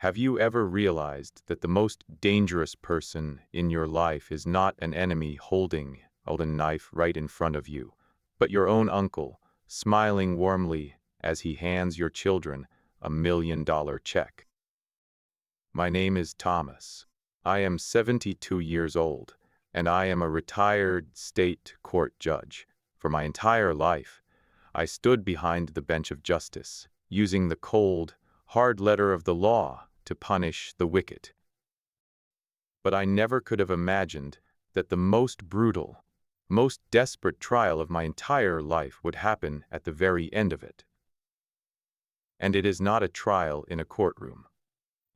Have you ever realized that the most dangerous person in your life is not an enemy holding a knife right in front of you, but your own uncle, smiling warmly as he hands your children $1 million check? My name is Thomas. I am 72 years old, and I am a retired state court judge. For my entire life, I stood behind the bench of justice, using the cold, hard letter of the law to punish the wicked. But I never could have imagined that the most brutal, most desperate trial of my entire life would happen at the very end of it. And it is not a trial in a courtroom.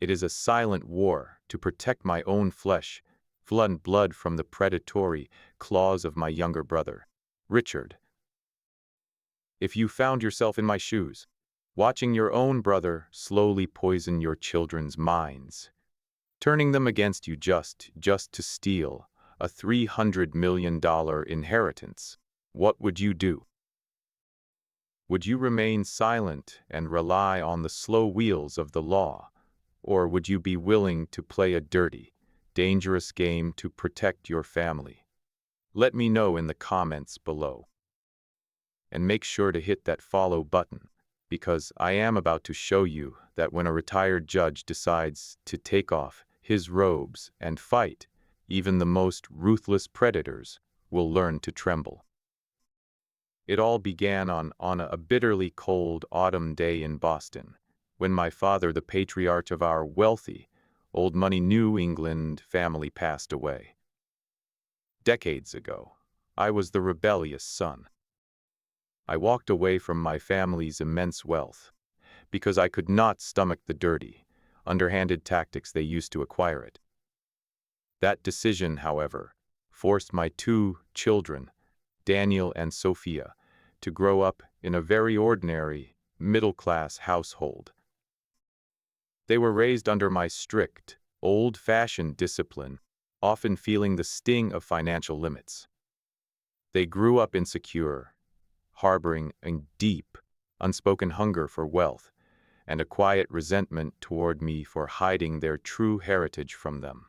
It is a silent war to protect my own flesh, blood from the predatory claws of my younger brother, Richard. If you found yourself in my shoes, watching your own brother slowly poison your children's minds, turning them against you just to steal a $300 million inheritance, what would you do? Would you remain silent and rely on the slow wheels of the law, or would you be willing to play a dirty, dangerous game to protect your family? Let me know in the comments below. And make sure to hit that follow button, because I am about to show you that when a retired judge decides to take off his robes and fight, even the most ruthless predators will learn to tremble. It all began on a bitterly cold autumn day in Boston, when my father, the patriarch of our wealthy, old money New England family, passed away. Decades ago, I was the rebellious son. I walked away from my family's immense wealth because I could not stomach the dirty, underhanded tactics they used to acquire it. That decision, however, forced my two children, Daniel and Sophia, to grow up in a very ordinary, middle-class household. They were raised under my strict, old-fashioned discipline, often feeling the sting of financial limits. They grew up insecure, harboring a deep, unspoken hunger for wealth and a quiet resentment toward me for hiding their true heritage from them.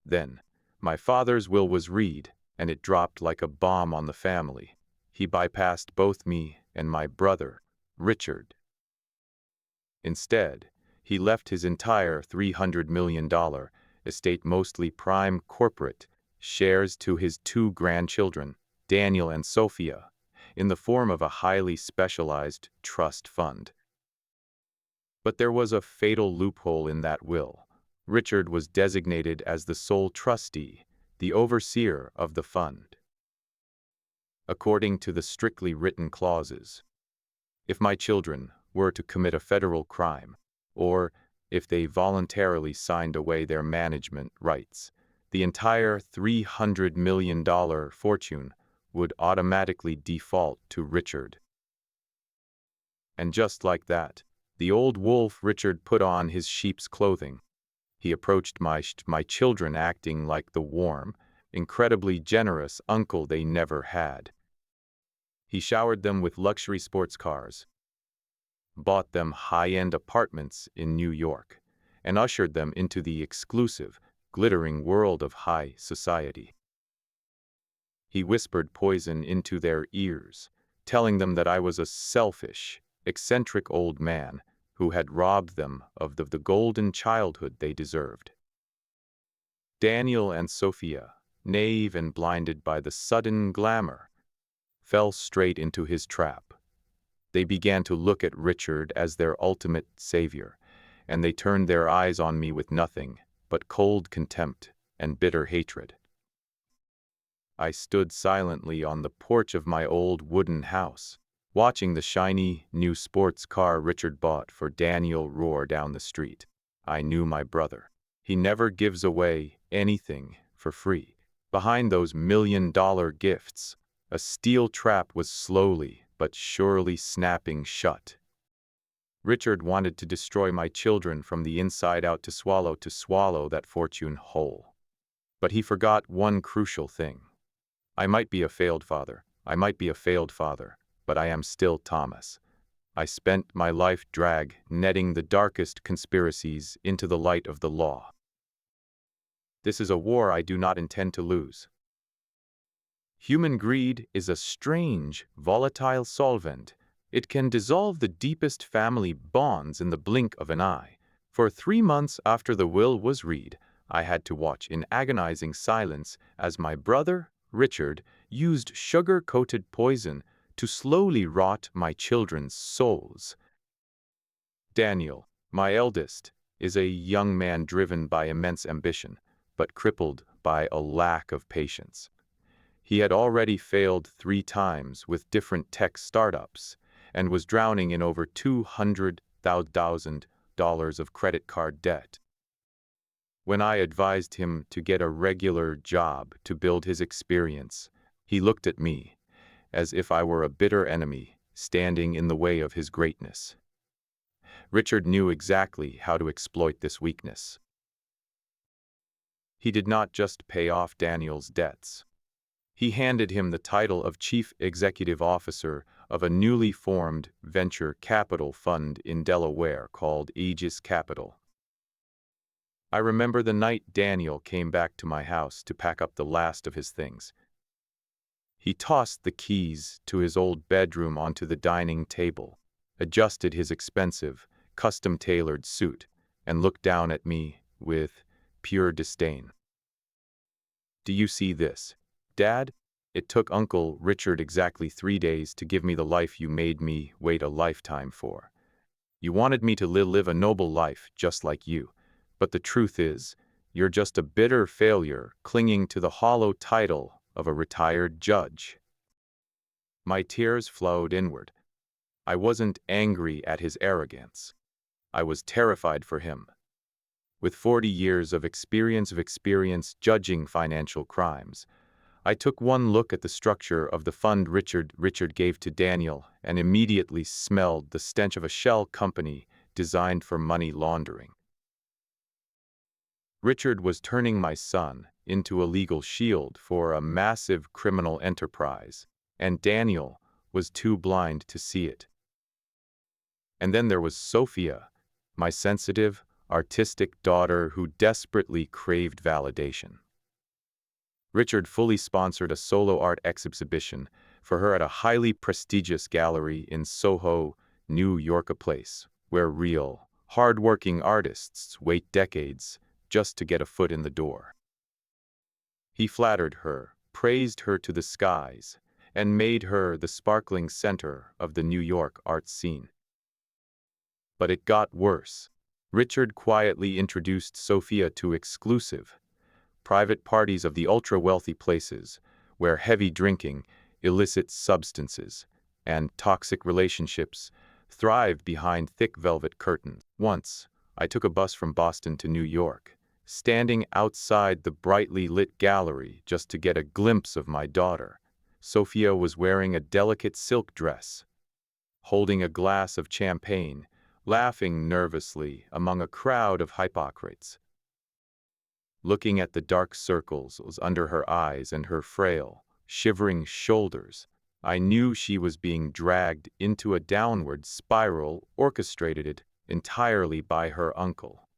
Then, my father's will was read, and it dropped like a bomb on the family. He bypassed both me and my brother, Richard. Instead, he left his entire $300 million estate, mostly prime corporate shares, to his two grandchildren, Daniel and Sophia, in the form of a highly specialized trust fund. But there was a fatal loophole in that will. Richard was designated as the sole trustee, the overseer of the fund. According to the strictly written clauses, if my children were to commit a federal crime, or if they voluntarily signed away their management rights, the entire $300 million fortune would automatically default to Richard. And just like that, the old wolf Richard put on his sheep's clothing. He approached my children acting like the warm, incredibly generous uncle they never had. He showered them with luxury sports cars, bought them high-end apartments in New York, and ushered them into the exclusive, glittering world of high society. He whispered poison into their ears, telling them that I was a selfish, eccentric old man who had robbed them of the golden childhood they deserved. Daniel and Sophia, naive and blinded by the sudden glamour, fell straight into his trap. They began to look at Richard as their ultimate savior, and they turned their eyes on me with nothing but cold contempt and bitter hatred. I stood silently on the porch of my old wooden house, watching the shiny, new sports car Richard bought for Daniel roar down the street. I knew my brother. He never gives away anything for free. Behind those million-dollar gifts, a steel trap was slowly but surely snapping shut. Richard wanted to destroy my children from the inside out, to swallow that fortune whole. But he forgot one crucial thing. I might be a failed father, but I am still Thomas. I spent my life netting the darkest conspiracies into the light of the law. This is a war I do not intend to lose. Human greed is a strange, volatile solvent. It can dissolve the deepest family bonds in the blink of an eye. For 3 months after the will was read, I had to watch in agonizing silence as my brother, Richard, used sugar-coated poison to slowly rot my children's souls. Daniel, my eldest, is a young man driven by immense ambition, but crippled by a lack of patience. He had already failed 3 times with different tech startups and was drowning in over $200,000 of credit card debt. When I advised him to get a regular job to build his experience, he looked at me as if I were a bitter enemy standing in the way of his greatness. Richard knew exactly how to exploit this weakness. He did not just pay off Daniel's debts. He handed him the title of Chief Executive Officer of a newly formed venture capital fund in Delaware called Aegis Capital. I remember the night Daniel came back to my house to pack up the last of his things. He tossed the keys to his old bedroom onto the dining table, adjusted his expensive, custom-tailored suit, and looked down at me with pure disdain. "Do you see this, Dad? It took Uncle Richard exactly 3 days to give me the life you made me wait a lifetime for. You wanted me to live a noble life just like you, but the truth is, you're just a bitter failure clinging to the hollow title of a retired judge." My tears flowed inward. I wasn't angry at his arrogance. I was terrified for him. With 40 years of experience judging financial crimes, I took one look at the structure of the fund Richard gave to Daniel and immediately smelled the stench of a shell company designed for money laundering. Richard was turning my son into a legal shield for a massive criminal enterprise, and Daniel was too blind to see it. And then there was Sophia, my sensitive, artistic daughter who desperately craved validation. Richard fully sponsored a solo art exhibition for her at a highly prestigious gallery in Soho, New York, a place where real, hard-working artists wait decades just to get a foot in the door. He flattered her, praised her to the skies, and made her the sparkling center of the New York art scene. But it got worse. Richard quietly introduced Sophia to exclusive, private parties of the ultra-wealthy places, where heavy drinking, illicit substances, and toxic relationships thrive behind thick velvet curtains. Once, I took a bus from Boston to New York, standing outside the brightly lit gallery just to get a glimpse of my daughter. Sophia was wearing a delicate silk dress, holding a glass of champagne, laughing nervously among a crowd of hypocrites. Looking at the dark circles under her eyes and her frail, shivering shoulders, I knew she was being dragged into a downward spiral orchestrated entirely by her uncle.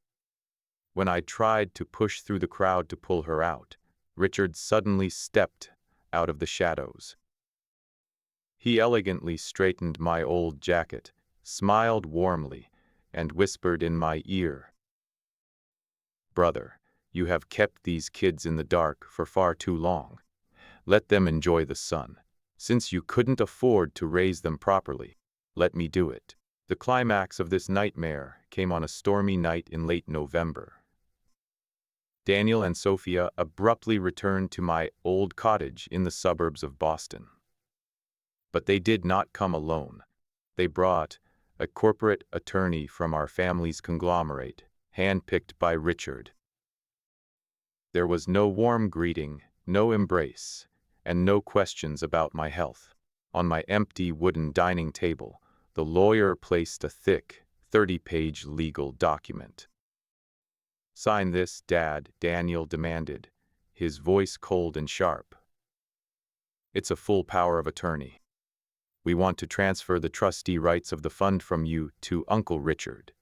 When I tried to push through the crowd to pull her out, Richard suddenly stepped out of the shadows. He elegantly straightened my old jacket, smiled warmly, and whispered in my ear, "Brother, you have kept these kids in the dark for far too long. Let them enjoy the sun. Since you couldn't afford to raise them properly, let me do it." The climax of this nightmare came on a stormy night in late November. Daniel and Sophia abruptly returned to my old cottage in the suburbs of Boston. But they did not come alone. They brought a corporate attorney from our family's conglomerate, handpicked by Richard. There was no warm greeting, no embrace, and no questions about my health. On my empty wooden dining table, the lawyer placed a thick, 30-page legal document. "Sign this, Dad," Daniel demanded, his voice cold and sharp. "It's a full power of attorney." We want to transfer the trustee rights of the fund from you to Uncle Richard.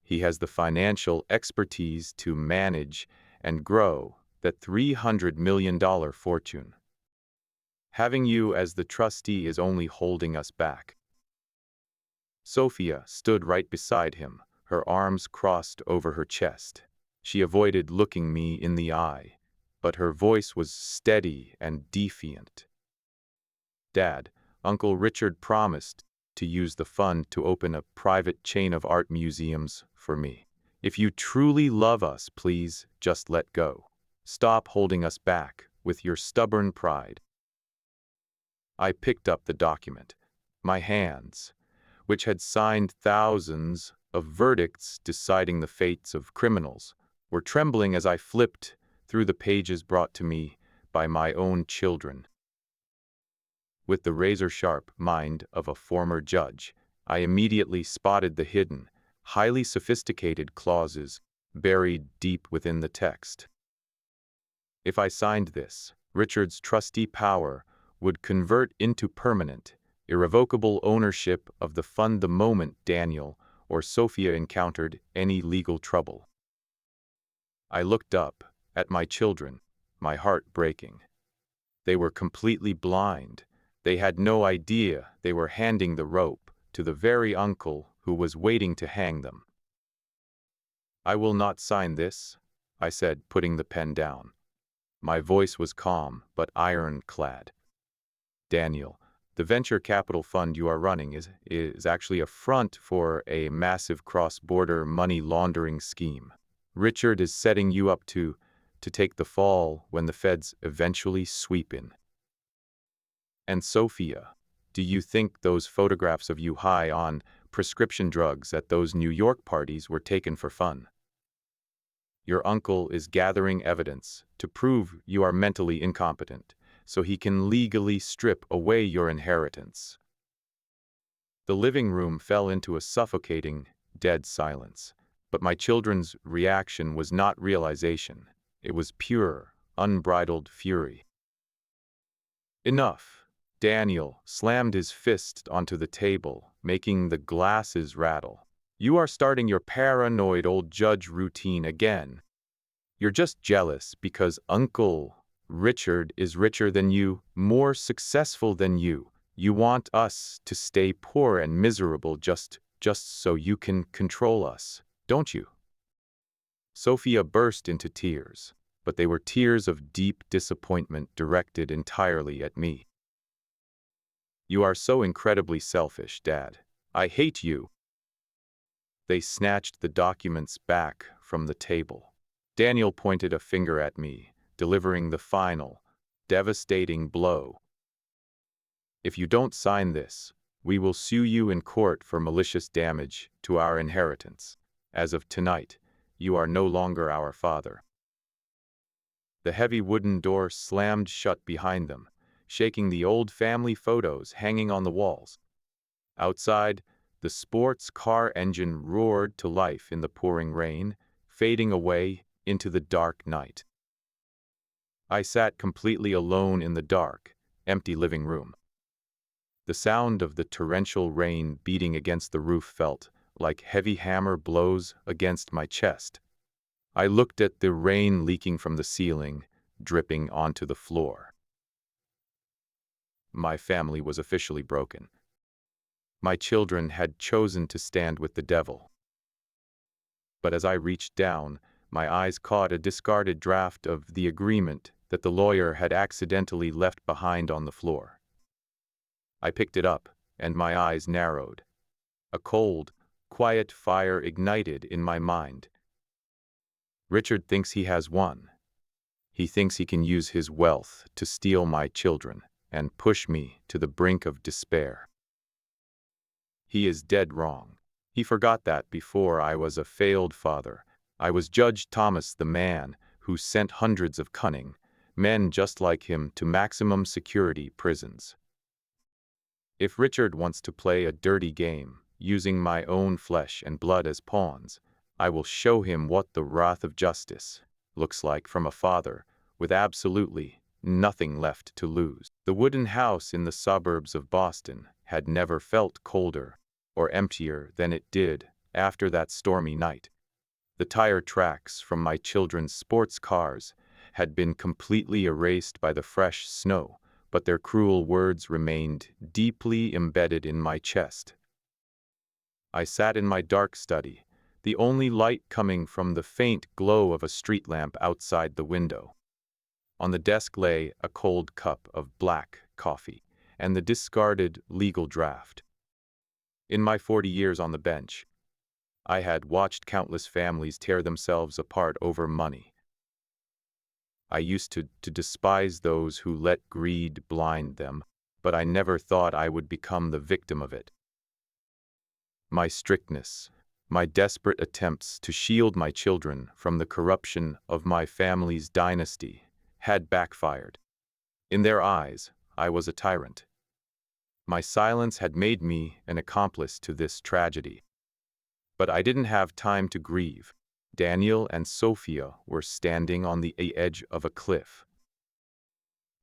He has the financial expertise to manage and grow that $300 million fortune. Having you as the trustee is only holding us back." Sophia stood right beside him, her arms crossed over her chest. She avoided looking me in the eye, but her voice was steady and defiant. "Dad, Uncle Richard promised to use the fund to open a private chain of art museums for me. If you truly love us, please just let go. Stop holding us back with your stubborn pride." I picked up the document. My hands, which had signed thousands of verdicts deciding the fates of criminals, were trembling as I flipped through the pages brought to me by my own children. With the razor-sharp mind of a former judge, I immediately spotted the hidden, highly sophisticated clauses buried deep within the text. If I signed this, Richard's trustee power would convert into permanent, irrevocable ownership of the fund the moment Daniel or Sophia encountered any legal trouble. I looked up at my children, my heart breaking. They were completely blind. They had no idea they were handing the rope to the very uncle who was waiting to hang them. "I will not sign this," I said, putting the pen down. My voice was calm but ironclad. "Daniel, the venture capital fund you are running is actually a front for a massive cross-border money laundering scheme. Richard is setting you up to take the fall when the feds eventually sweep in. And Sophia, do you think those photographs of you high on prescription drugs at those New York parties were taken for fun? Your uncle is gathering evidence to prove you are mentally incompetent, so he can legally strip away your inheritance." The living room fell into a suffocating, dead silence, but my children's reaction was not realization. It was pure, unbridled fury. "Enough!" Daniel slammed his fist onto the table, making the glasses rattle. "You are starting your paranoid old judge routine again. You're just jealous because Uncle Richard is richer than you, more successful than you. You want us to stay poor and miserable just so you can control us, don't you?" Sophia burst into tears, but they were tears of deep disappointment directed entirely at me. "You are so incredibly selfish, Dad. I hate you." They snatched the documents back from the table. Daniel pointed a finger at me, delivering the final, devastating blow. "If you don't sign this, we will sue you in court for malicious damage to our inheritance. As of tonight, you are no longer our father." The heavy wooden door slammed shut behind them, shaking the old family photos hanging on the walls. Outside, the sports car engine roared to life in the pouring rain, fading away into the dark night. I sat completely alone in the dark, empty living room. The sound of the torrential rain beating against the roof felt like heavy hammer blows against my chest. I looked at the rain leaking from the ceiling, dripping onto the floor. My family was officially broken. My children had chosen to stand with the devil. But as I reached down, my eyes caught a discarded draft of the agreement that the lawyer had accidentally left behind on the floor. I picked it up, and my eyes narrowed. A cold, quiet fire ignited in my mind. Richard thinks he has won. He thinks he can use his wealth to steal my children and push me to the brink of despair. He is dead wrong. He forgot that before I was a failed father, I was Judge Thomas, the man who sent hundreds of cunning men just like him to maximum security prisons. If Richard wants to play a dirty game, using my own flesh and blood as pawns, I will show him what the wrath of justice looks like from a father with absolutely nothing left to lose. The wooden house in the suburbs of Boston had never felt colder or emptier than it did after that stormy night. The tire tracks from my children's sports cars had been completely erased by the fresh snow, but their cruel words remained deeply embedded in my chest. I sat in my dark study, the only light coming from the faint glow of a street lamp outside the window. On the desk lay a cold cup of black coffee and the discarded legal draft. In my 40 years on the bench, I had watched countless families tear themselves apart over money. I used to despise those who let greed blind them, but I never thought I would become the victim of it. My strictness, my desperate attempts to shield my children from the corruption of my family's dynasty had backfired. In their eyes, I was a tyrant. My silence had made me an accomplice to this tragedy. But I didn't have time to grieve. Daniel and Sophia were standing on the edge of a cliff.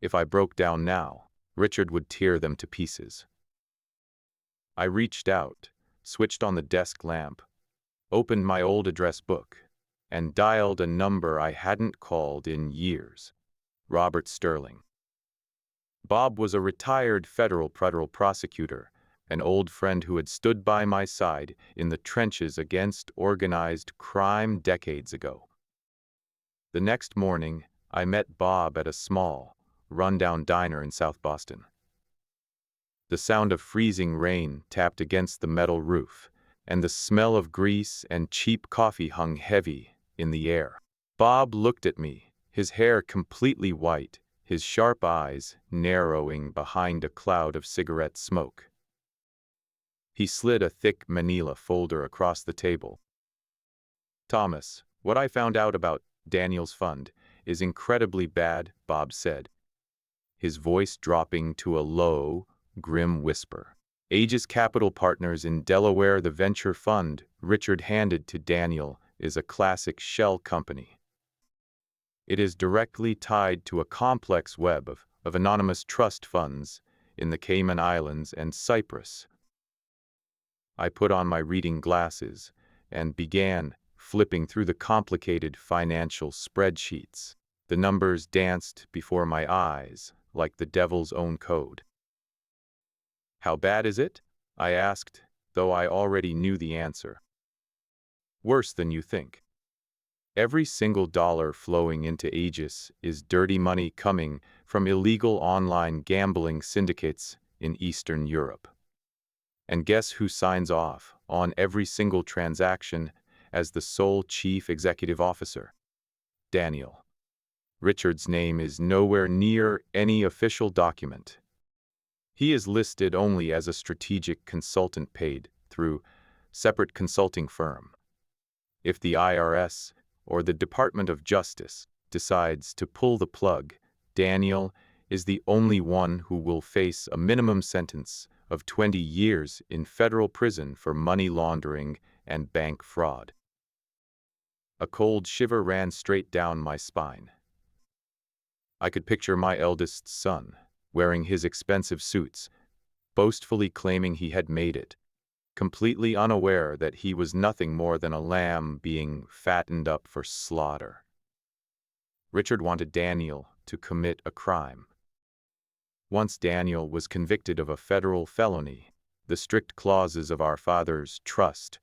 If I broke down now, Richard would tear them to pieces. I reached out, switched on the desk lamp, opened my old address book, and dialed a number I hadn't called in years. Robert Sterling. Bob was a retired federal prosecutor, an old friend who had stood by my side in the trenches against organized crime decades ago. The next morning, I met Bob at a small, rundown diner in South Boston. The sound of freezing rain tapped against the metal roof, and the smell of grease and cheap coffee hung heavy in the air. Bob looked at me, his hair completely white, his sharp eyes narrowing behind a cloud of cigarette smoke. He slid a thick manila folder across the table. "Thomas, what I found out about Daniel's fund is incredibly bad," Bob said, his voice dropping to a low, grim whisper. "Aegis Capital Partners in Delaware, the venture fund Richard handed to Daniel, is a classic shell company. It is directly tied to a complex web of anonymous trust funds in the Cayman Islands and Cyprus." I put on my reading glasses and began flipping through the complicated financial spreadsheets. The numbers danced before my eyes like the devil's own code. "How bad is it?" I asked, though I already knew the answer. "Worse than you think. Every single dollar flowing into Aegis is dirty money coming from illegal online gambling syndicates in Eastern Europe. And guess who signs off on every single transaction as the sole chief executive officer? Daniel. Richard's name is nowhere near any official document. He is listed only as a strategic consultant paid through separate consulting firm. If the IRS or the Department of Justice decides to pull the plug, Daniel is the only one who will face a minimum sentence of 20 years in federal prison for money laundering and bank fraud." A cold shiver ran straight down my spine. I could picture my eldest son, wearing his expensive suits, boastfully claiming he had made it, completely unaware that he was nothing more than a lamb being fattened up for slaughter. Richard wanted Daniel to commit a crime. Once Daniel was convicted of a federal felony, the strict clauses of our father's trust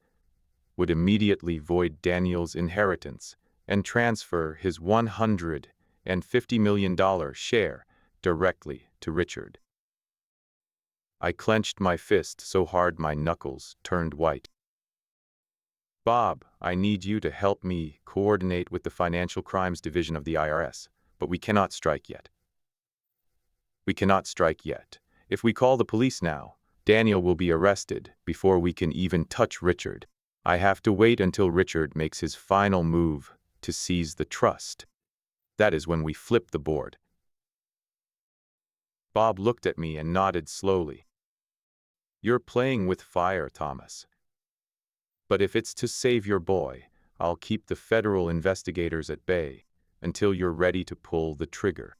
would immediately void Daniel's inheritance and transfer his $150 million share directly to Richard. I clenched my fist so hard my knuckles turned white. "Bob, I need you to help me coordinate with the Financial Crimes Division of the IRS, but we cannot strike yet. We cannot strike yet. If we call the police now, Daniel will be arrested before we can even touch Richard. I have to wait until Richard makes his final move to seize the trust. That is when we flip the board." Bob looked at me and nodded slowly. "You're playing with fire, Thomas. But if it's to save your boy, I'll keep the federal investigators at bay until you're ready to pull the trigger."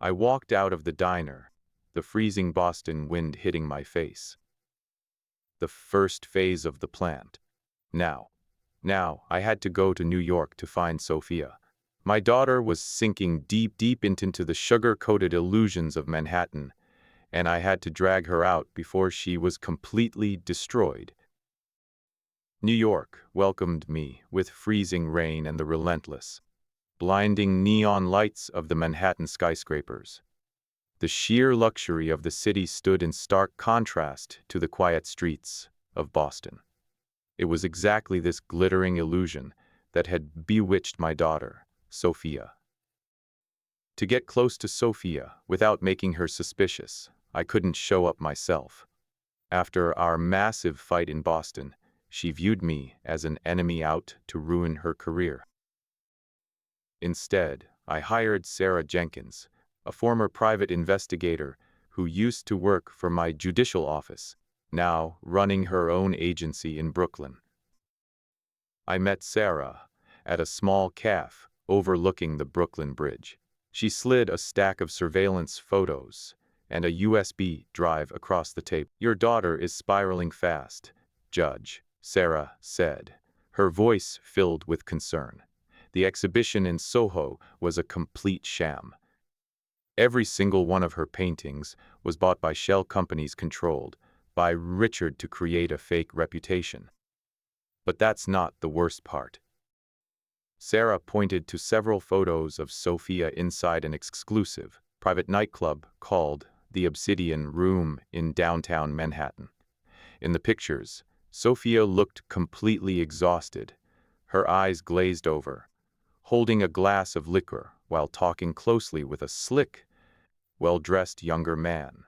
I walked out of the diner, the freezing Boston wind hitting my face. The first phase of the plant. Now, I had to go to New York to find Sophia. My daughter was sinking deep into the sugar-coated illusions of Manhattan, and I had to drag her out before she was completely destroyed. New York welcomed me with freezing rain and the relentless, blinding neon lights of the Manhattan skyscrapers. The sheer luxury of the city stood in stark contrast to the quiet streets of Boston. It was exactly this glittering illusion that had bewitched my daughter, Sophia. To get close to Sophia without making her suspicious, I couldn't show up myself. After our massive fight in Boston, she viewed me as an enemy out to ruin her career. Instead, I hired Sarah Jenkins, a former private investigator who used to work for my judicial office, now running her own agency in Brooklyn. I met Sarah at a small cafe overlooking the Brooklyn Bridge. She slid a stack of surveillance photos and a USB drive across the tape. "Your daughter is spiraling fast, Judge," Sarah said, her voice filled with concern. The exhibition in Soho was a complete sham. Every single one of her paintings was bought by shell companies controlled by Richard to create a fake reputation. But that's not the worst part. Sarah pointed to several photos of Sophia inside an exclusive, private nightclub called the Obsidian Room in downtown Manhattan. In the pictures, Sophia looked completely exhausted, her eyes glazed over, holding a glass of liquor while talking closely with a slick, well-dressed younger man.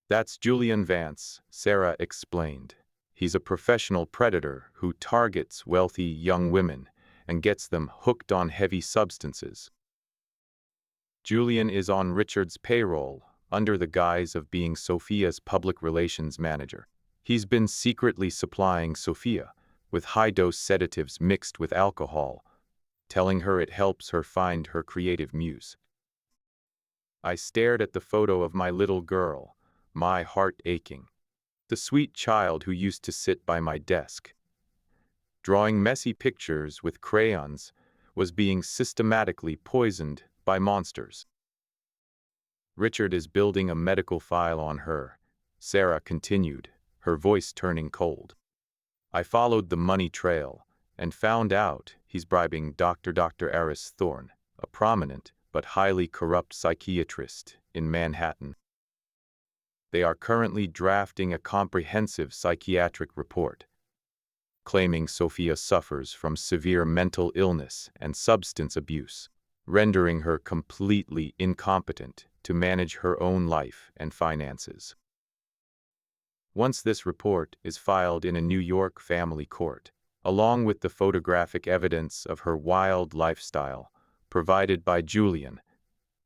"That's Julian Vance," Sarah explained. "He's a professional predator who targets wealthy young women and gets them hooked on heavy substances. Julian is on Richard's payroll under the guise of being Sophia's public relations manager. He's been secretly supplying Sophia with high-dose sedatives mixed with alcohol, telling her it helps her find her creative muse." I stared at the photo of my little girl, my heart aching. The sweet child who used to sit by my desk, drawing messy pictures with crayons, was being systematically poisoned by monsters. "Richard is building a medical file on her," Sarah continued, her voice turning cold. "I followed the money trail and found out he's bribing Dr. Eris Thorne, a prominent but highly corrupt psychiatrist in Manhattan. They are currently drafting a comprehensive psychiatric report, claiming Sophia suffers from severe mental illness and substance abuse, rendering her completely incompetent to manage her own life and finances. Once this report is filed in a New York family court, along with the photographic evidence of her wild lifestyle provided by Julian,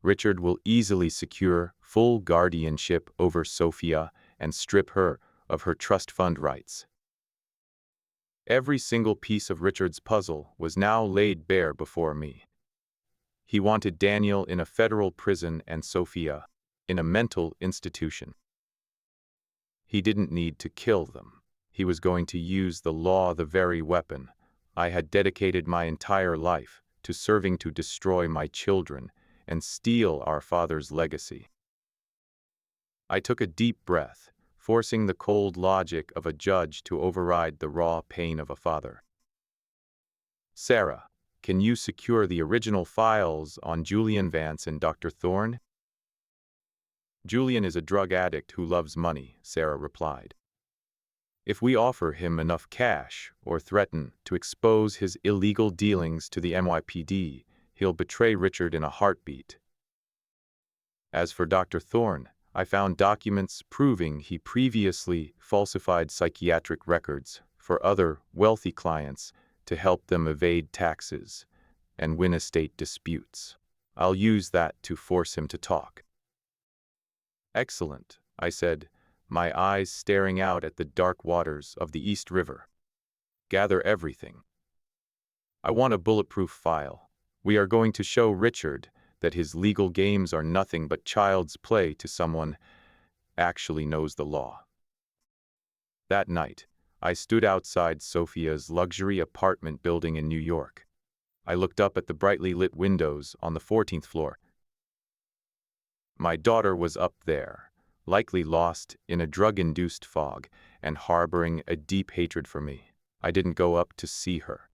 Richard will easily secure full guardianship over Sophia and strip her of her trust fund rights." Every single piece of Richard's puzzle was now laid bare before me. He wanted Daniel in a federal prison and Sophia in a mental institution. He didn't need to kill them. He was going to use the law, the very weapon I had dedicated my entire life to serving, to destroy my children and steal our father's legacy. I took a deep breath, forcing the cold logic of a judge to override the raw pain of a father. "Sarah, can you secure the original files on Julian Vance and Dr. Thorne?" "Julian is a drug addict who loves money," Sarah replied. "If we offer him enough cash or threaten to expose his illegal dealings to the NYPD, he'll betray Richard in a heartbeat. As for Dr. Thorne, I found documents proving he previously falsified psychiatric records for other wealthy clients to help them evade taxes and win estate disputes. I'll use that to force him to talk." "Excellent," I said, my eyes staring out at the dark waters of the East River. "Gather everything. I want a bulletproof file. We are going to show Richard that his legal games are nothing but child's play to someone actually knows the law. That night, I stood outside Sophia's luxury apartment building in New York. I looked up at the brightly lit windows on the 14th floor. My daughter was up there, likely lost in a drug-induced fog and harboring a deep hatred for me. I didn't go up to see her.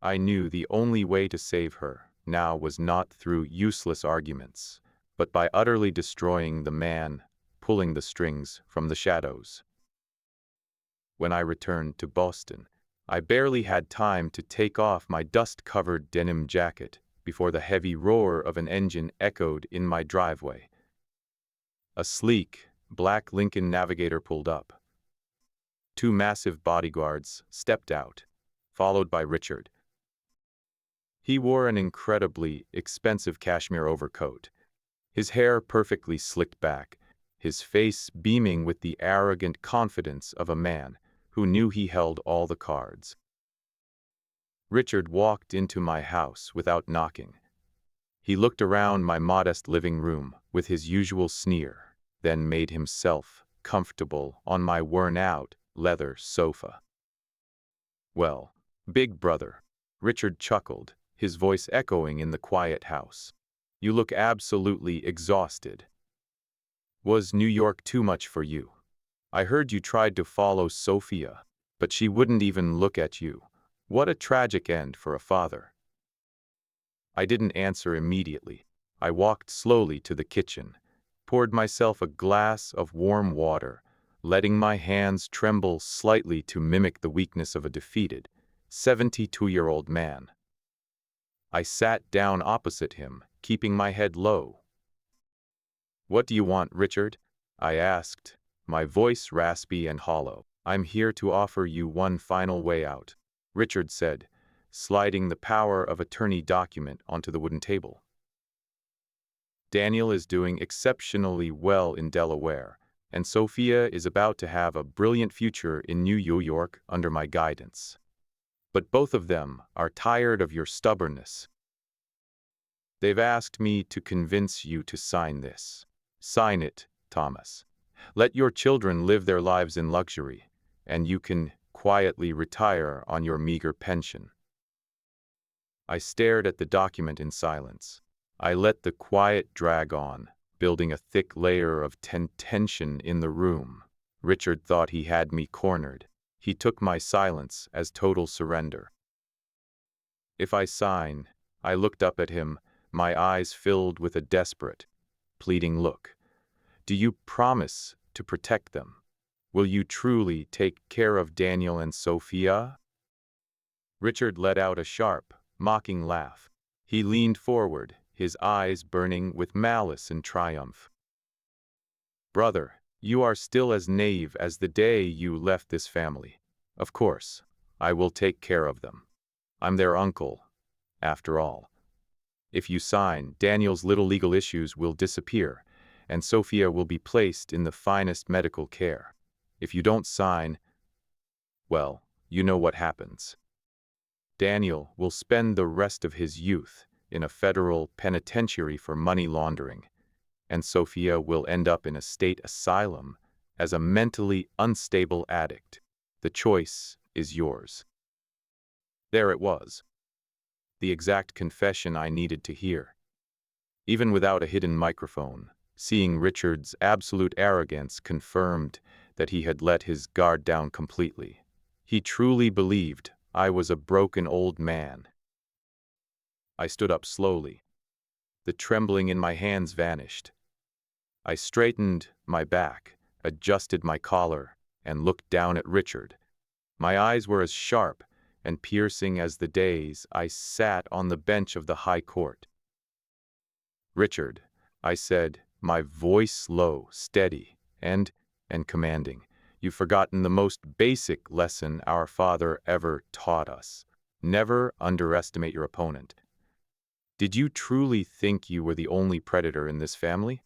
I knew the only way to save her now was not through useless arguments, but by utterly destroying the man pulling the strings from the shadows. When I returned to Boston, I barely had time to take off my dust-covered denim jacket before the heavy roar of an engine echoed in my driveway. A sleek, black Lincoln Navigator pulled up. Two massive bodyguards stepped out, followed by Richard. He wore an incredibly expensive cashmere overcoat, his hair perfectly slicked back, his face beaming with the arrogant confidence of a man who knew he held all the cards. Richard walked into my house without knocking. He looked around my modest living room with his usual sneer, then made himself comfortable on my worn-out leather sofa. "Well, big brother," Richard chuckled, his voice echoing in the quiet house. "You look absolutely exhausted. Was New York too much for you? I heard you tried to follow Sophia, but she wouldn't even look at you. What a tragic end for a father." I didn't answer immediately. I walked slowly to the kitchen, poured myself a glass of warm water, letting my hands tremble slightly to mimic the weakness of a defeated, 72-year-old man. I sat down opposite him, keeping my head low. "What do you want, Richard?" I asked, my voice raspy and hollow. "I'm here to offer you one final way out," Richard said, sliding the power of attorney document onto the wooden table. "Daniel is doing exceptionally well in Delaware, and Sophia is about to have a brilliant future in New York under my guidance. But both of them are tired of your stubbornness. They've asked me to convince you to sign this. Sign it, Thomas. Let your children live their lives in luxury, and you can quietly retire on your meager pension." I stared at the document in silence. I let the quiet drag on, building a thick layer of tension in the room. Richard thought he had me cornered. He took my silence as total surrender. "If I sign," I looked up at him, my eyes filled with a desperate, pleading look, "do you promise to protect them? Will you truly take care of Daniel and Sophia?" Richard let out a sharp, mocking laugh. He leaned forward, his eyes burning with malice and triumph. "Brother, you are still as naive as the day you left this family. Of course, I will take care of them. I'm their uncle, after all. If you sign, Daniel's little legal issues will disappear, and Sophia will be placed in the finest medical care. If you don't sign, well, you know what happens. Daniel will spend the rest of his youth in a federal penitentiary for money laundering, and Sophia will end up in a state asylum as a mentally unstable addict. The choice is yours." There it was. The exact confession I needed to hear. Even without a hidden microphone, seeing Richard's absolute arrogance confirmed that he had let his guard down completely. He truly believed I was a broken old man. I stood up slowly. The trembling in my hands vanished. I straightened my back, adjusted my collar, and looked down at Richard. My eyes were as sharp and piercing as the days I sat on the bench of the High Court. "Richard," I said, my voice low, steady, and commanding, "you've forgotten the most basic lesson our father ever taught us. Never underestimate your opponent. Did you truly think you were the only predator in this family?"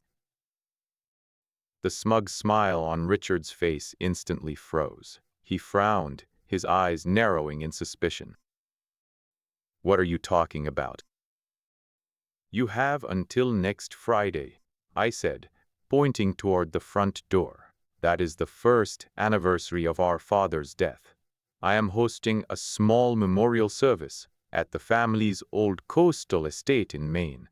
The smug smile on Richard's face instantly froze. He frowned, his eyes narrowing in suspicion. "What are you talking about?" You have until next Friday, I said, pointing toward the front door. That is the first anniversary of our father's death. I am hosting a small memorial service at the family's old coastal estate in Maine.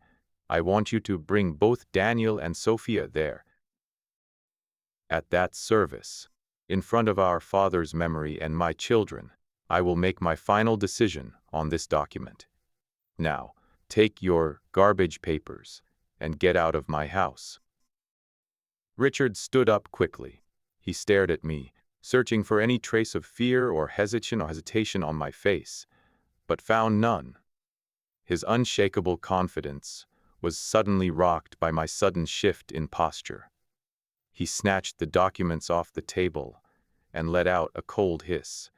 I want you to bring both Daniel and Sophia there. At that service, in front of our father's memory and my children, I will make my final decision on this document. Now, take your garbage papers and get out of my house. Richard stood up quickly. He stared at me, searching for any trace of fear or hesitation on my face, but found none. His unshakable confidence was suddenly rocked by my sudden shift in posture. He snatched the documents off the table and let out a cold hiss.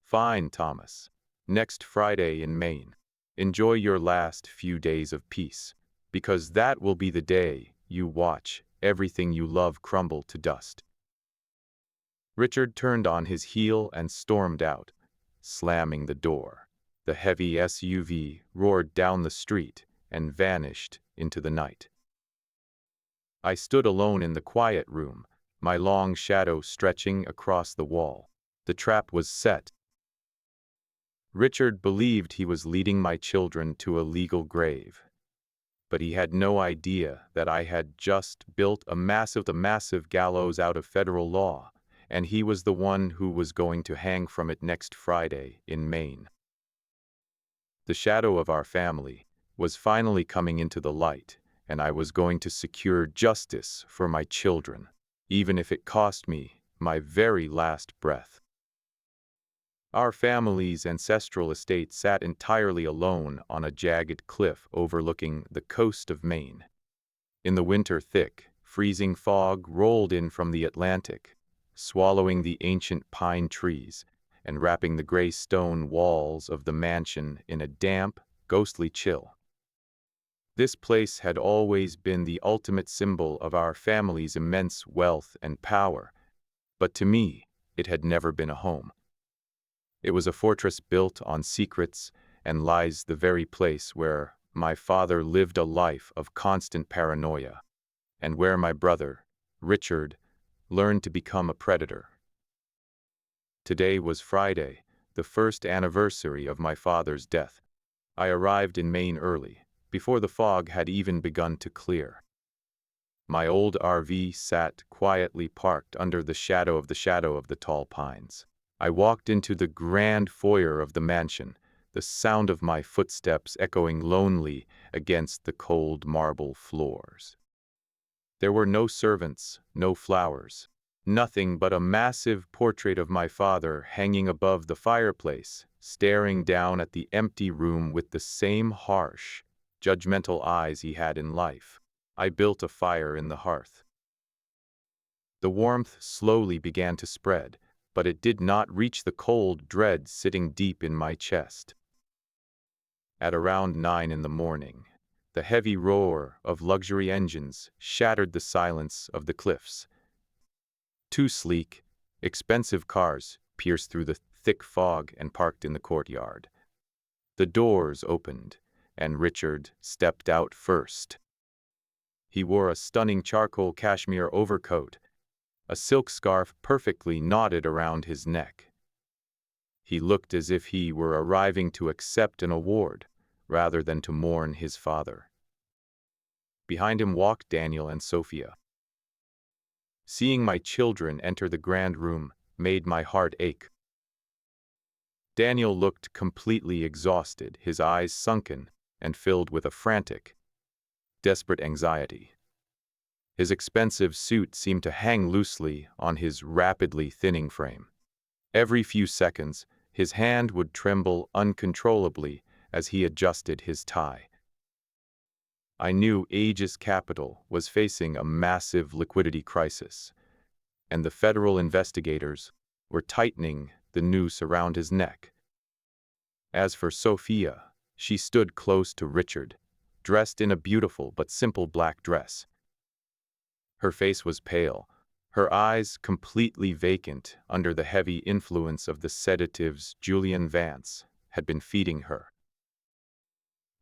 Fine, Thomas. Next Friday in Maine. Enjoy your last few days of peace, because that will be the day you watch everything you love crumble to dust. Richard turned on his heel and stormed out, slamming the door. The heavy SUV roared down the street and vanished into the night. I stood alone in the quiet room, my long shadow stretching across the wall. The trap was set. Richard believed he was leading my children to a legal grave, but he had no idea that I had just built a massive gallows out of federal law, and he was the one who was going to hang from it next Friday in Maine. The shadow of our family was finally coming into the light, and I was going to secure justice for my children, even if it cost me my very last breath. Our family's ancestral estate sat entirely alone on a jagged cliff overlooking the coast of Maine. In the winter, thick, freezing fog rolled in from the Atlantic, swallowing the ancient pine trees and wrapping the gray stone walls of the mansion in a damp, ghostly chill. This place had always been the ultimate symbol of our family's immense wealth and power, but to me, it had never been a home. It was a fortress built on secrets and lies, the very place where my father lived a life of constant paranoia, and where my brother, Richard, learned to become a predator. Today was Friday, the first anniversary of my father's death. I arrived in Maine early, before the fog had even begun to clear. My old RV sat quietly parked under the shadow of the tall pines. I walked into the grand foyer of the mansion, the sound of my footsteps echoing lonely against the cold marble floors. There were no servants, no flowers, nothing but a massive portrait of my father hanging above the fireplace, staring down at the empty room with the same harsh, judgmental eyes he had in life. I built a fire in the hearth. The warmth slowly began to spread, but it did not reach the cold dread sitting deep in my chest. At around 9 in the morning, the heavy roar of luxury engines shattered the silence of the cliffs. Two sleek, expensive cars pierced through the thick fog and parked in the courtyard. The doors opened, and Richard stepped out first. He wore a stunning charcoal cashmere overcoat, a silk scarf perfectly knotted around his neck. He looked as if he were arriving to accept an award, rather than to mourn his father. Behind him walked Daniel and Sophia. Seeing my children enter the grand room made my heart ache. Daniel looked completely exhausted, his eyes sunken and filled with a frantic, desperate anxiety. His expensive suit seemed to hang loosely on his rapidly thinning frame. Every few seconds, his hand would tremble uncontrollably as he adjusted his tie. I knew Aegis Capital was facing a massive liquidity crisis, and the federal investigators were tightening the noose around his neck. As for Sophia, she stood close to Richard, dressed in a beautiful but simple black dress. Her face was pale, her eyes completely vacant under the heavy influence of the sedatives Julian Vance had been feeding her.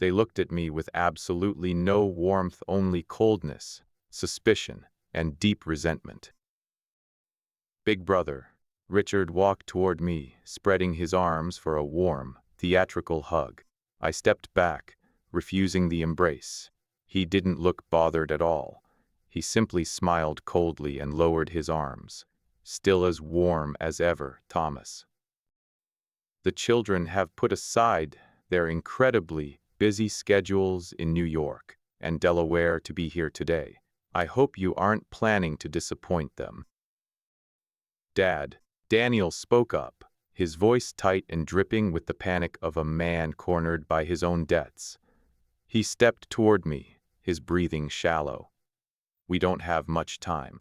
They looked at me with absolutely no warmth, only coldness, suspicion, and deep resentment. Big brother, Richard walked toward me, spreading his arms for a warm, theatrical hug. I stepped back, refusing the embrace. He didn't look bothered at all. He simply smiled coldly and lowered his arms. Still as warm as ever, Thomas. The children have put aside their incredibly busy schedules in New York and Delaware to be here today. I hope you aren't planning to disappoint them. Dad, Daniel spoke up, his voice tight and dripping with the panic of a man cornered by his own debts. He stepped toward me, his breathing shallow. We don't have much time.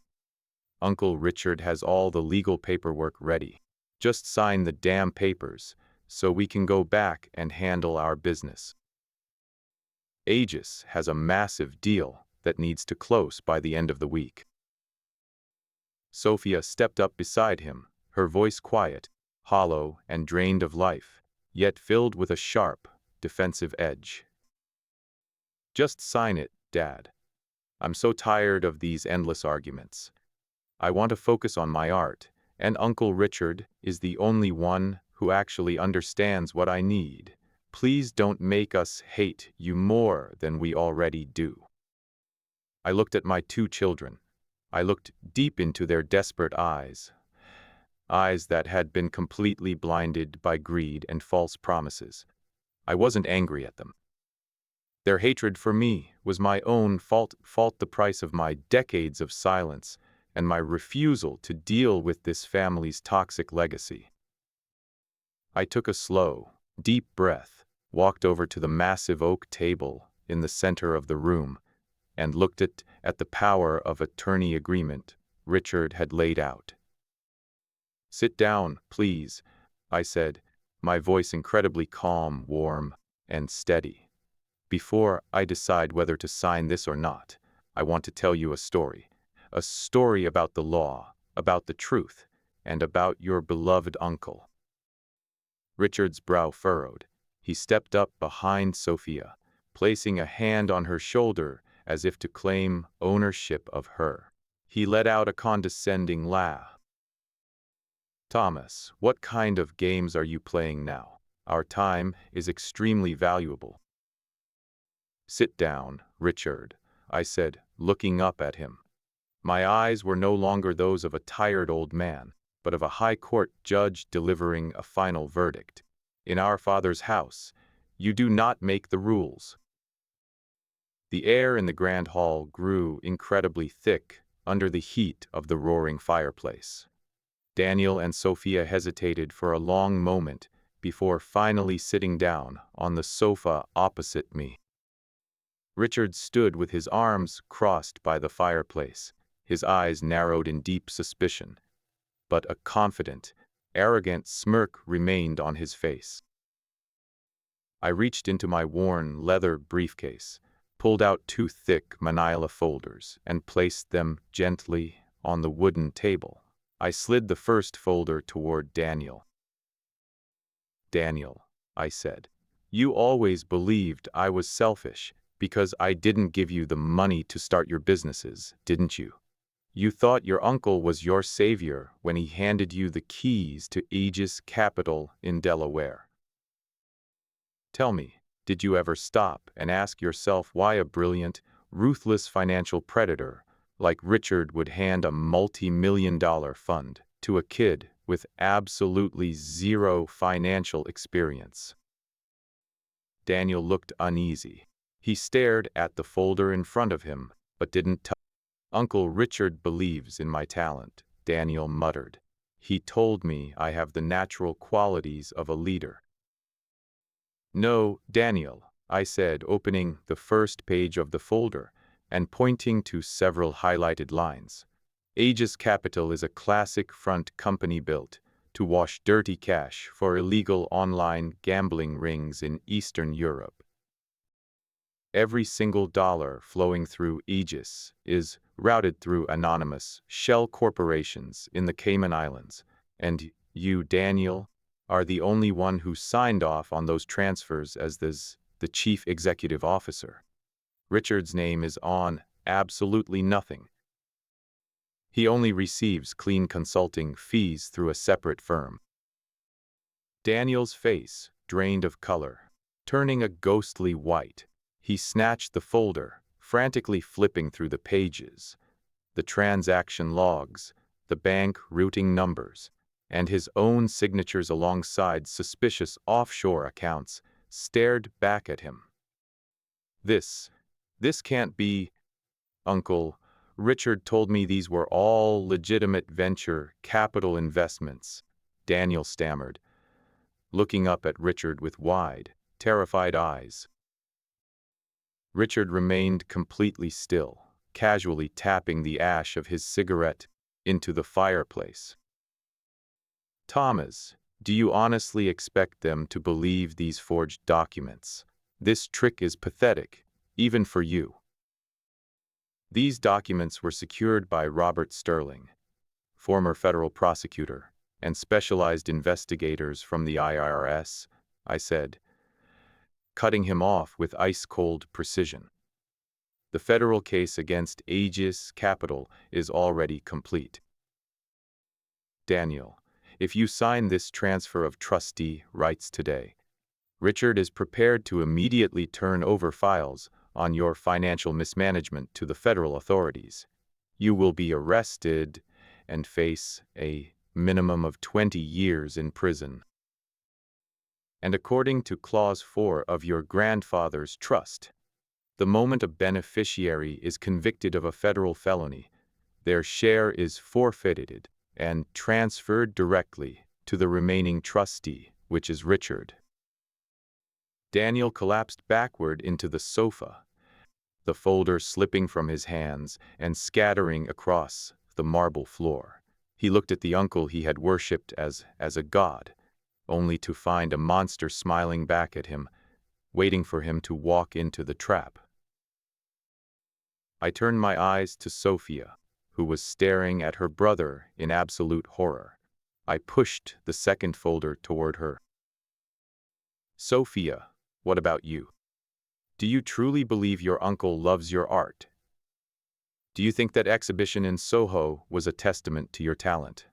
Uncle Richard has all the legal paperwork ready. Just sign the damn papers, so we can go back and handle our business. Aegis has a massive deal that needs to close by the end of the week. Sophia stepped up beside him, her voice quiet, hollow and drained of life, yet filled with a sharp, defensive edge. Just sign it, Dad. I'm so tired of these endless arguments. I want to focus on my art, and Uncle Richard is the only one who actually understands what I need. Please don't make us hate you more than we already do. I looked at my two children. I looked deep into their desperate eyes that had been completely blinded by greed and false promises. I wasn't angry at them. Their hatred for me was my own fault, the price of my decades of silence and my refusal to deal with this family's toxic legacy. I took a slow, deep breath, walked over to the massive oak table in the center of the room, and looked at the power of attorney agreement Richard had laid out. Sit down, please, I said, my voice incredibly calm, warm, and steady. Before I decide whether to sign this or not, I want to tell you a story about the law, about the truth, and about your beloved uncle. Richard's brow furrowed. He stepped up behind Sophia, placing a hand on her shoulder as if to claim ownership of her. He let out a condescending laugh. Thomas, what kind of games are you playing now? Our time is extremely valuable. Sit down, Richard, I said, looking up at him. My eyes were no longer those of a tired old man, but of a high court judge delivering a final verdict. In our Father's house, you do not make the rules. The air in the grand hall grew incredibly thick under the heat of the roaring fireplace. Daniel and Sophia hesitated for a long moment before finally sitting down on the sofa opposite me. Richard stood with his arms crossed by the fireplace, his eyes narrowed in deep suspicion, but a confident, arrogant smirk remained on his face. I reached into my worn leather briefcase, pulled out two thick manila folders, and placed them gently on the wooden table. I slid the first folder toward Daniel. Daniel, I said, you always believed I was selfish because I didn't give you the money to start your businesses, didn't you? You thought your uncle was your savior when he handed you the keys to Aegis Capital in Delaware. Tell me, did you ever stop and ask yourself why a brilliant, ruthless financial predator like Richard would hand a multi-million-dollar fund to a kid with absolutely zero financial experience? Daniel looked uneasy. He stared at the folder in front of him, but didn't touch. Uncle Richard believes in my talent, Daniel muttered. He told me I have the natural qualities of a leader. No, Daniel, I said, opening the first page of the folder and pointing to several highlighted lines. Aegis Capital is a classic front company built to wash dirty cash for illegal online gambling rings in Eastern Europe. Every single dollar flowing through Aegis is routed through anonymous shell corporations in the Cayman Islands, and you, Daniel, are the only one who signed off on those transfers as the the chief executive officer. Richard's name is on absolutely nothing. He only receives clean consulting fees through a separate firm. Daniel's face drained of color, turning a ghostly white. He snatched the folder, frantically flipping through the pages. The transaction logs, the bank routing numbers, and his own signatures alongside suspicious offshore accounts stared back at him. This can't be, Uncle. Richard told me these were all legitimate venture capital investments, Daniel stammered, looking up at Richard with wide, terrified eyes. Richard remained completely still, casually tapping the ash of his cigarette into the fireplace. Thomas, do you honestly expect them to believe these forged documents? This trick is pathetic, even for you. These documents were secured by Robert Sterling, former federal prosecutor, and specialized investigators from the IRS, I said, cutting him off with ice-cold precision. The federal case against Aegis Capital is already complete. Daniel, if you sign this transfer of trustee rights today, Richard is prepared to immediately turn over files on your financial mismanagement to the federal authorities. You will be arrested and face a minimum of 20 years in prison. And according to Clause 4 of your grandfather's trust, the moment a beneficiary is convicted of a federal felony, their share is forfeited and transferred directly to the remaining trustee, which is Richard. Daniel collapsed backward into the sofa, the folder slipping from his hands and scattering across the marble floor. He looked at the uncle he had worshipped as a god, only to find a monster smiling back at him, waiting for him to walk into the trap. I turned my eyes to Sophia, who was staring at her brother in absolute horror. I pushed the second folder toward her. Sophia, what about you? Do you truly believe your uncle loves your art? Do you think that exhibition in Soho was a testament to your talent?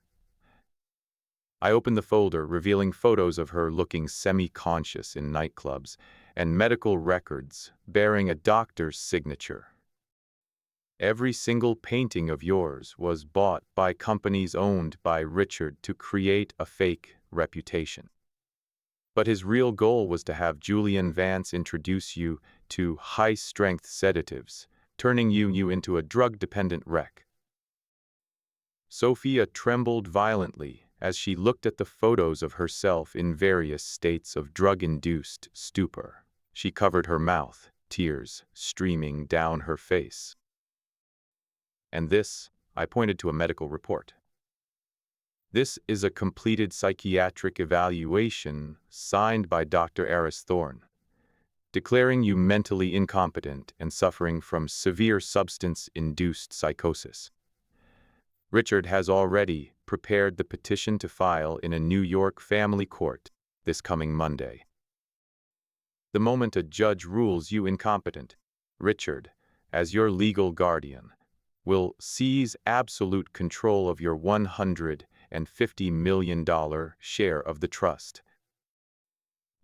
I opened the folder, revealing photos of her looking semi-conscious in nightclubs and medical records bearing a doctor's signature. Every single painting of yours was bought by companies owned by Richard to create a fake reputation. But his real goal was to have Julian Vance introduce you to high-strength sedatives, turning you into a drug-dependent wreck. Sophia trembled violently as she looked at the photos of herself in various states of drug-induced stupor. She covered her mouth, tears streaming down her face. And this, I pointed to a medical report. This is a completed psychiatric evaluation signed by Dr. Eris Thorne, declaring you mentally incompetent and suffering from severe substance-induced psychosis. Richard has already prepared the petition to file in a New York family court this coming Monday. The moment a judge rules you incompetent, Richard, as your legal guardian, will seize absolute control of your $150 million share of the trust.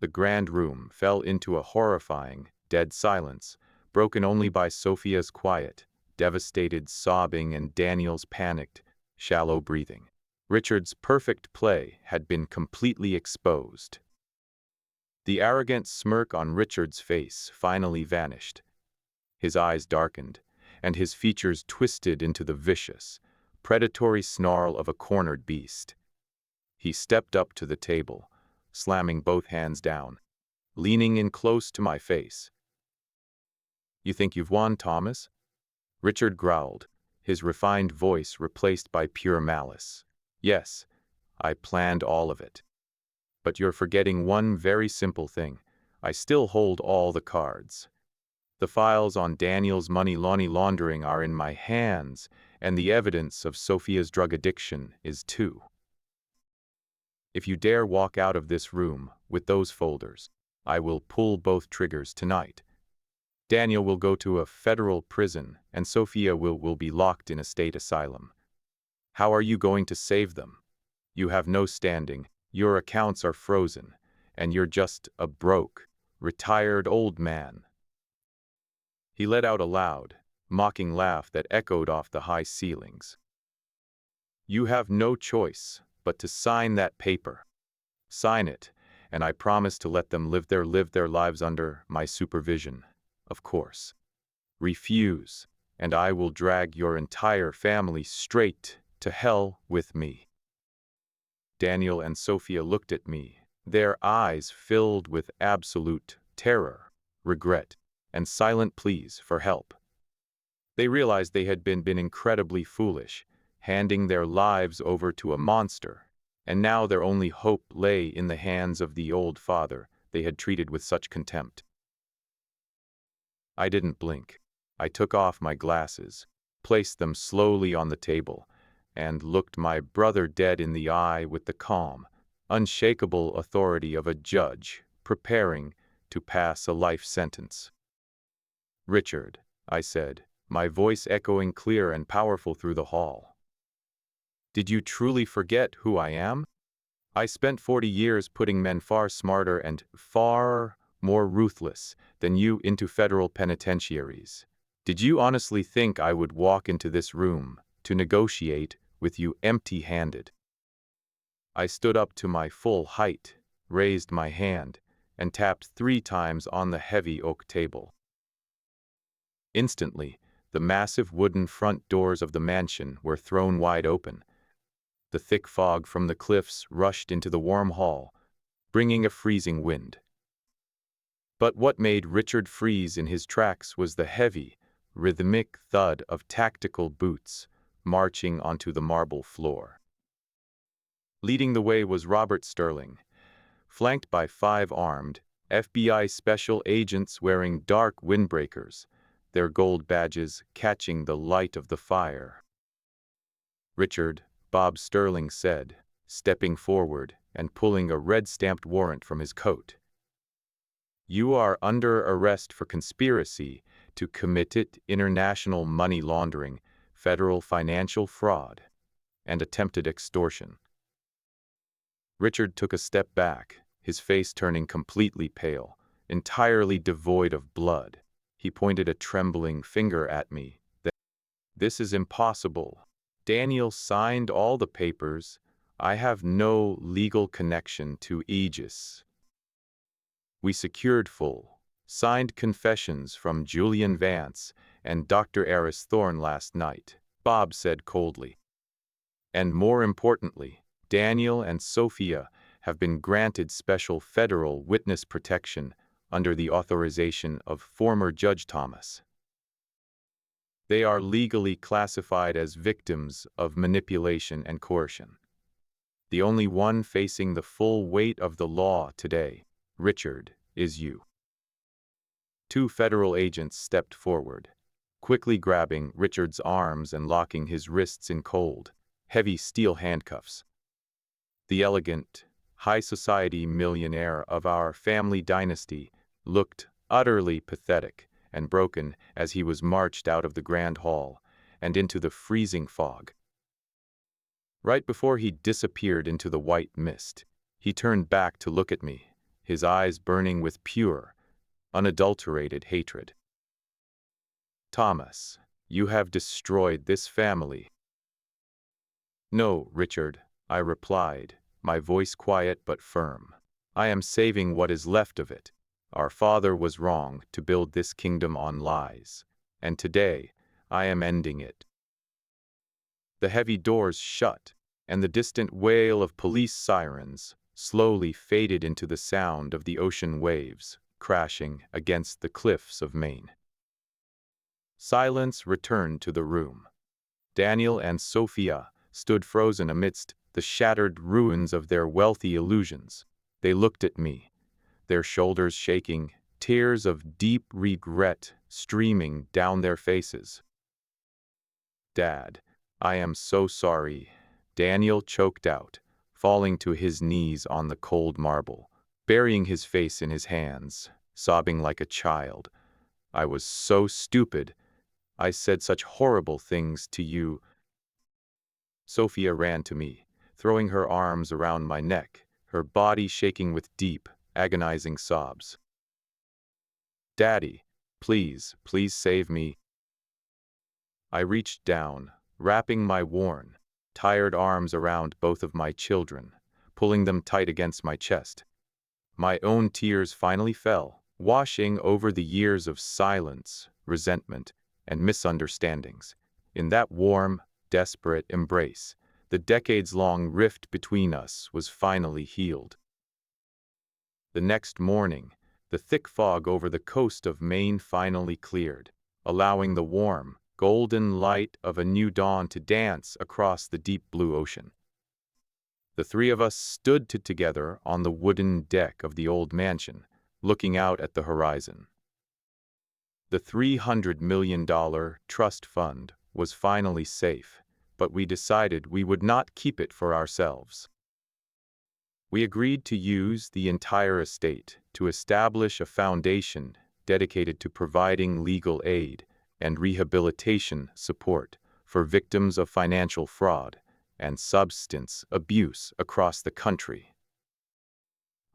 The grand room fell into a horrifying, dead silence, broken only by Sophia's quiet, devastated sobbing and Daniel's panicked, shallow breathing. Richard's perfect play had been completely exposed. The arrogant smirk on Richard's face finally vanished. His eyes darkened, and his features twisted into the vicious, predatory snarl of a cornered beast. He stepped up to the table, slamming both hands down, leaning in close to my face. "You think you've won, Thomas?" Richard growled, his refined voice replaced by pure malice. "Yes, I planned all of it. But you're forgetting one very simple thing. I still hold all the cards. The files on Daniel's money laundering are in my hands, and the evidence of Sophia's drug addiction is too. If you dare walk out of this room with those folders, I will pull both triggers tonight. Daniel will go to a federal prison, and Sophia will be locked in a state asylum. How are you going to save them? You have no standing, your accounts are frozen, and you're just a broke, retired old man. He let out a loud, mocking laugh that echoed off the high ceilings. You have no choice but to sign that paper. Sign it, and I promise to let them live their lives under my supervision, of course. Refuse, and I will drag your entire family straight to hell with me. Daniel and Sophia looked at me, their eyes filled with absolute terror, regret, and silent pleas for help. They realized they had been incredibly foolish, handing their lives over to a monster, and now their only hope lay in the hands of the old father they had treated with such contempt. I didn't blink. I took off my glasses, placed them slowly on the table, and looked my brother dead in the eye with the calm, unshakable authority of a judge preparing to pass a life sentence. Richard, I said, my voice echoing clear and powerful through the hall. Did you truly forget who I am? I spent 40 years putting men far smarter and far more ruthless than you into federal penitentiaries. Did you honestly think I would walk into this room to negotiate with you empty-handed? I stood up to my full height, raised my hand, and tapped 3 times on the heavy oak table. Instantly, the massive wooden front doors of the mansion were thrown wide open. The thick fog from the cliffs rushed into the warm hall, bringing a freezing wind. But what made Richard freeze in his tracks was the heavy, rhythmic thud of tactical boots marching onto the marble floor. Leading the way was Robert Sterling, flanked by 5 armed, FBI special agents wearing dark windbreakers, their gold badges catching the light of the fire. Richard, Bob Sterling said, stepping forward and pulling a red-stamped warrant from his coat. You are under arrest for conspiracy to commit international money laundering, federal financial fraud, and attempted extortion. Richard took a step back, his face turning completely pale, entirely devoid of blood. He pointed a trembling finger at me. This is impossible. Daniel signed all the papers. I have no legal connection to Aegis. We secured full, signed confessions from Julian Vance and Dr. Eris Thorne last night, Bob said coldly. And more importantly, Daniel and Sophia have been granted special federal witness protection under the authorization of former Judge Thomas. They are legally classified as victims of manipulation and coercion. The only one facing the full weight of the law today, Richard, is you. 2 federal agents stepped forward, quickly grabbing Richard's arms and locking his wrists in cold, heavy steel handcuffs. The elegant, high society millionaire of our family dynasty looked utterly pathetic and broken as he was marched out of the grand hall and into the freezing fog. Right before he disappeared into the white mist, he turned back to look at me, his eyes burning with pure, unadulterated hatred. Thomas, you have destroyed this family. No, Richard, I replied, my voice quiet but firm. I am saving what is left of it. Our father was wrong to build this kingdom on lies, and today I am ending it. The heavy doors shut, and the distant wail of police sirens slowly faded into the sound of the ocean waves crashing against the cliffs of Maine. Silence returned to the room. Daniel and Sophia stood frozen amidst the shattered ruins of their wealthy illusions. They looked at me, their shoulders shaking, tears of deep regret streaming down their faces. Dad, I am so sorry, Daniel choked out, falling to his knees on the cold marble. burying his face in his hands, sobbing like a child. I was so stupid. I said such horrible things to you. Sophia ran to me, throwing her arms around my neck, her body shaking with deep, agonizing sobs. Daddy, please, please save me. I reached down, wrapping my worn, tired arms around both of my children, pulling them tight against my chest. My own tears finally fell, washing over the years of silence, resentment, and misunderstandings. In that warm, desperate embrace, the decades-long rift between us was finally healed. The next morning, the thick fog over the coast of Maine finally cleared, allowing the warm, golden light of a new dawn to dance across the deep blue ocean. The three of us stood together on the wooden deck of the old mansion, looking out at the horizon. The $300 million trust fund was finally safe, but we decided we would not keep it for ourselves. We agreed to use the entire estate to establish a foundation dedicated to providing legal aid and rehabilitation support for victims of financial fraud and substance abuse across the country.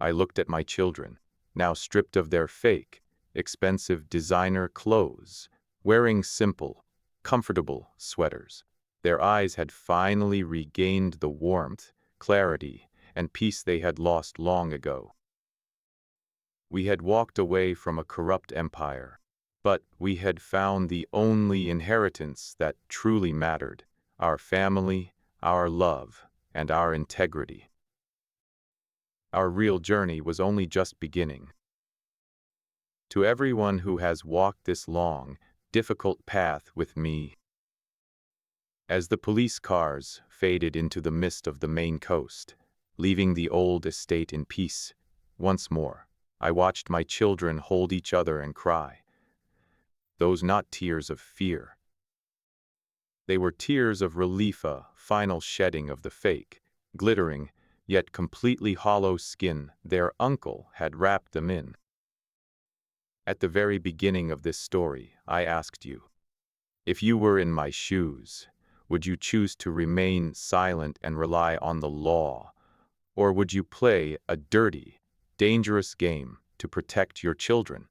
I looked at my children, now stripped of their fake, expensive designer clothes, wearing simple, comfortable sweaters. Their eyes had finally regained the warmth, clarity, and peace they had lost long ago. We had walked away from a corrupt empire, but we had found the only inheritance that truly mattered: our family, our love, and our integrity. Our real journey was only just beginning. To everyone who has walked this long, difficult path with me, as the police cars faded into the mist of the Maine coast, leaving the old estate in peace, once more, I watched my children hold each other and cry. Those not tears of fear. They were tears of relief, a final shedding of the fake, glittering, yet completely hollow skin their uncle had wrapped them in. At the very beginning of this story, I asked you, if you were in my shoes, would you choose to remain silent and rely on the law, or would you play a dirty, dangerous game to protect your children?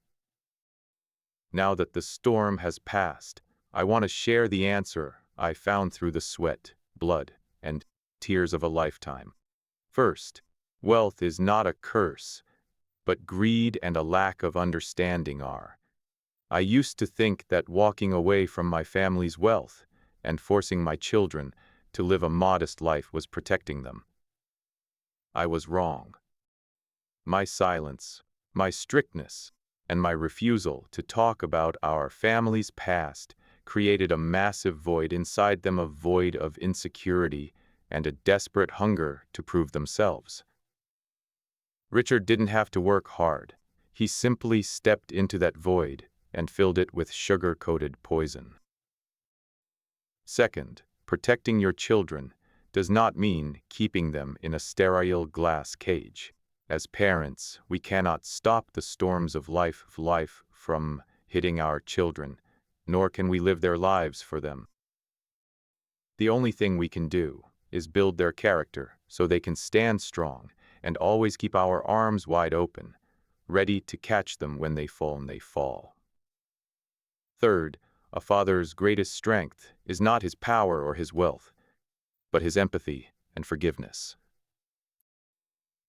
Now that the storm has passed, I want to share the answer I found through the sweat, blood, and tears of a lifetime. First, wealth is not a curse, but greed and a lack of understanding are. I used to think that walking away from my family's wealth and forcing my children to live a modest life was protecting them. I was wrong. My silence, my strictness, and my refusal to talk about our family's past created a massive void inside them, a void of insecurity and a desperate hunger to prove themselves. Richard didn't have to work hard. He simply stepped into that void and filled it with sugar-coated poison. Second, protecting your children does not mean keeping them in a sterile glass cage. As parents, we cannot stop the storms of life from hitting our children, nor can we live their lives for them. The only thing we can do is build their character so they can stand strong and always keep our arms wide open, ready to catch them when they fall. Third, a father's greatest strength is not his power or his wealth, but his empathy and forgiveness.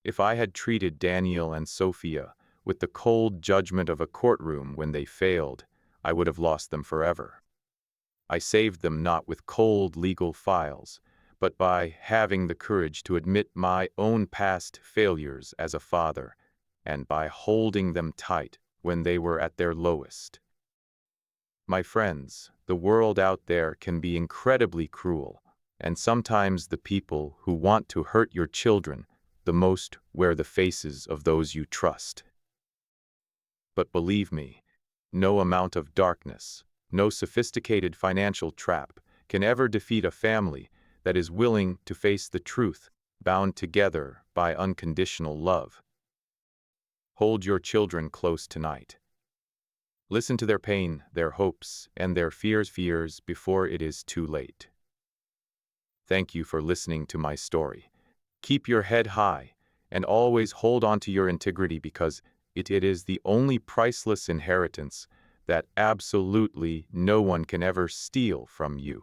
If I had treated Daniel and Sophia with the cold judgment of a courtroom when they failed, I would have lost them forever. I saved them not with cold legal files, but by having the courage to admit my own past failures as a father, and by holding them tight when they were at their lowest. My friends, the world out there can be incredibly cruel, and sometimes the people who want to hurt your children the most wear the faces of those you trust. But believe me, no amount of darkness, no sophisticated financial trap can ever defeat a family that is willing to face the truth, bound together by unconditional love. Hold your children close tonight. Listen to their pain, their hopes, and their fears before it is too late. Thank you for listening to my story. Keep your head high, and always hold on to your integrity because it is the only priceless inheritance that absolutely no one can ever steal from you.